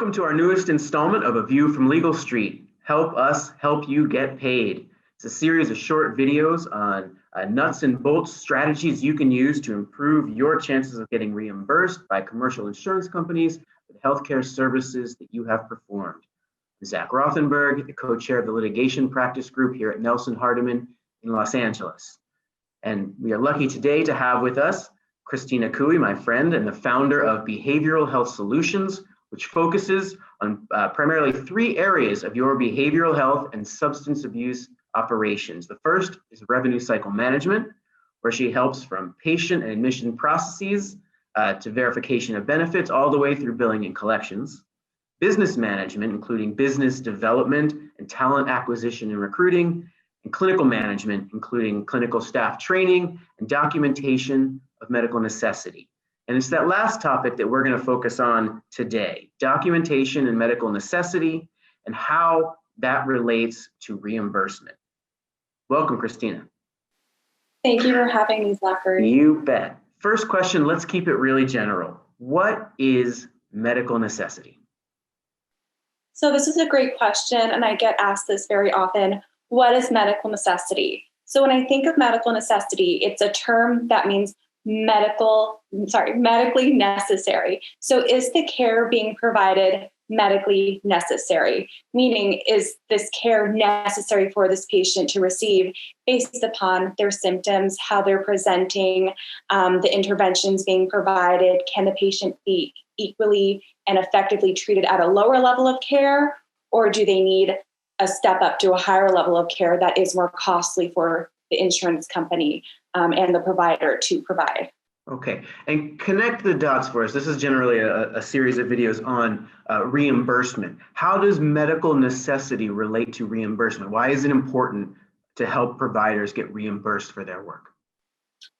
Welcome to our newest installment of A View from Legal Street, Help Us Help You Get Paid. It's a series of short videos on nuts and bolts strategies you can use to improve your chances of getting reimbursed by commercial insurance companies for the healthcare services that you have performed. I'm Zach Rothenberg, the co-chair of the litigation practice group here at Nelson Hardiman in Los Angeles. And we are lucky today to have with us Christina Khouie, my friend, and the founder of Behavioral Health Solutions, which focuses on primarily three areas of your behavioral health and substance abuse operations. The first is revenue cycle management, where she helps from patient and admission processes to verification of benefits, all the way through billing and collections. Business management, including business development and talent acquisition and recruiting, and clinical management, including clinical staff training and documentation of medical necessity. And it's that last topic that we're going to focus on today, documentation and medical necessity and how that relates to reimbursement. Welcome, Christina. Thank you for having me, Zachary. You bet. First question, let's keep it really general. What is medical necessity? So this is a great question, and I get asked this very often. What is medical necessity? So when I think of medical necessity, it's a term that means medically necessary. So is the care being provided medically necessary? Meaning, is this care necessary for this patient to receive based upon their symptoms, how they're presenting, the interventions being provided? Can the patient be equally and effectively treated at a lower level of care, or do they need a step up to a higher level of care that is more costly for the insurance company and the provider to provide? Okay, and connect the dots for us. This is generally a series of videos on reimbursement. How does medical necessity relate to reimbursement? Why is it important to help providers get reimbursed for their work?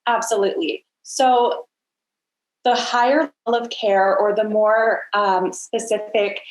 Absolutely. So the higher level of care, or the more specific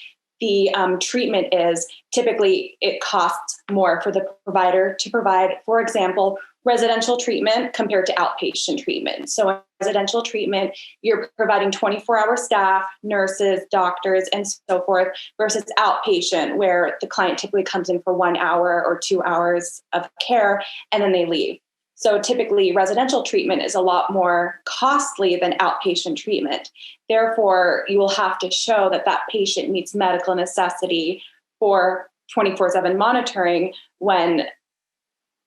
the treatment is, typically it costs more for the provider to provide, for example, residential treatment compared to outpatient treatment. So in residential treatment, you're providing 24-hour staff, nurses, doctors, and so forth, versus outpatient, where the client typically comes in for 1 hour or 2 hours of care, and then they leave. So typically residential treatment is a lot more costly than outpatient treatment. Therefore, you will have to show that that patient meets medical necessity for 24/7 monitoring when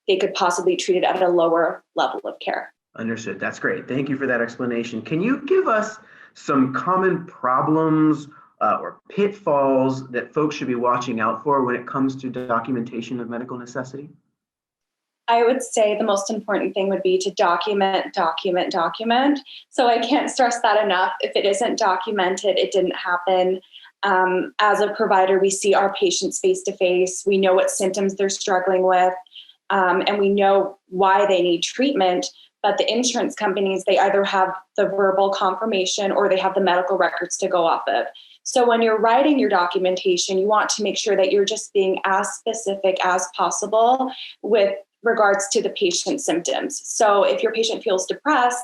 they could possibly treat it at a lower level of care. Understood. That's great. Thank you for that explanation. Can you give us some common problems or pitfalls that folks should be watching out for when it comes to documentation of medical necessity? I would say the most important thing would be to document. So I can't stress that enough. If it isn't documented, it didn't happen. As a provider, we see our patients face to face. We know what symptoms they're struggling with, and we know why they need treatment. But the insurance companies, they either have the verbal confirmation or they have the medical records to go off of. So when you're writing your documentation, you want to make sure that you're just being as specific as possible with regards to the patient's symptoms. So if your patient feels depressed,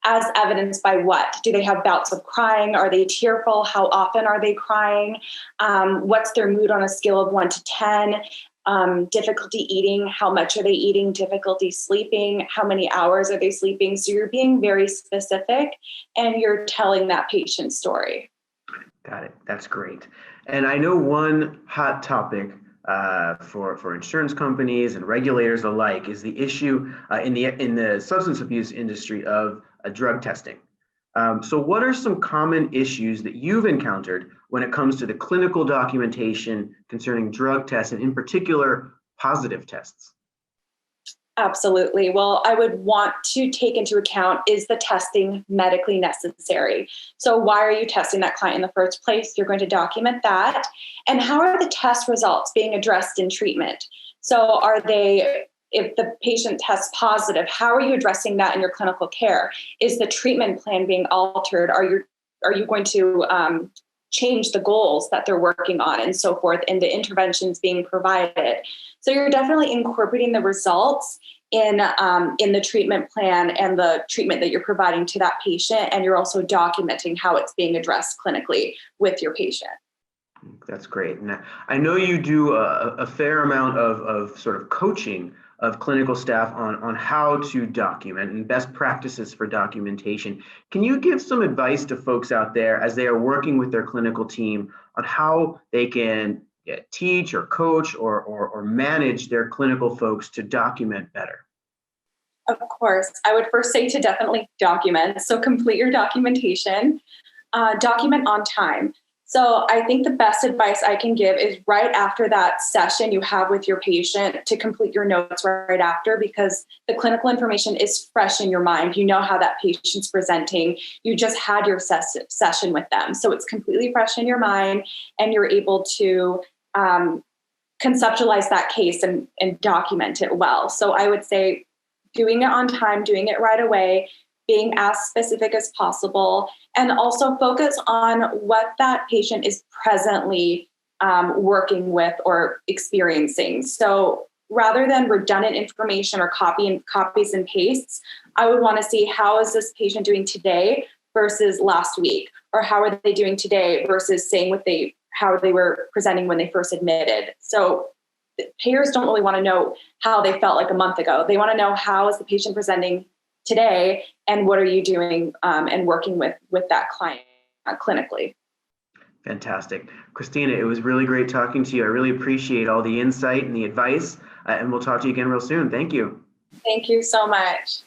as evidenced by what? Do they have bouts of crying? Are they tearful? How often are they crying? What's their mood on a scale of 1 to 10? Difficulty eating, how much are they eating? Difficulty sleeping, how many hours are they sleeping? So you're being very specific and you're telling that patient's story. Got it. That's great. And I know one hot topic for insurance companies and regulators alike is the issue in the substance abuse industry of drug testing. So what are some common issues that you've encountered when it comes to the clinical documentation concerning drug tests, and in particular, positive tests? Absolutely. Well, I would want to take into account, is the testing medically necessary? So why are you testing that client in the first place? You're going to document that. And how are the test results being addressed in treatment? So if the patient tests positive, how are you addressing that in your clinical care? Is the treatment plan being altered? Are you going to change the goals that they're working on and so forth, and the interventions being provided? So you're definitely incorporating the results in the treatment plan and the treatment that you're providing to that patient, and you're also documenting how it's being addressed clinically with your patient. That's great. And I know you do a fair amount of sort of coaching of clinical staff on how to document and best practices for documentation. Can you give some advice to folks out there as they are working with their clinical team on how they can teach or coach or manage their clinical folks to document better? Of course, I would first say to definitely document. So complete your documentation, document on time. So I think the best advice I can give is right after that session you have with your patient to complete your notes right after, because the clinical information is fresh in your mind. You know how that patient's presenting. You just had your session with them. So it's completely fresh in your mind and you're able to conceptualize that case and document it well. So I would say doing it on time, doing it right away, being as specific as possible, and also focus on what that patient is presently working with or experiencing. So rather than redundant information or copies and pastes, I would want to see how is this patient doing today versus last week, or how are they doing today versus saying how they were presenting when they first admitted. So payers don't really want to know how they felt like a month ago. They want to know how is the patient presenting today and what are you doing and working with that client clinically. Fantastic. Christina, it was really great talking to you. I really appreciate all the insight and the advice, and we'll talk to you again real soon. Thank you. Thank you so much.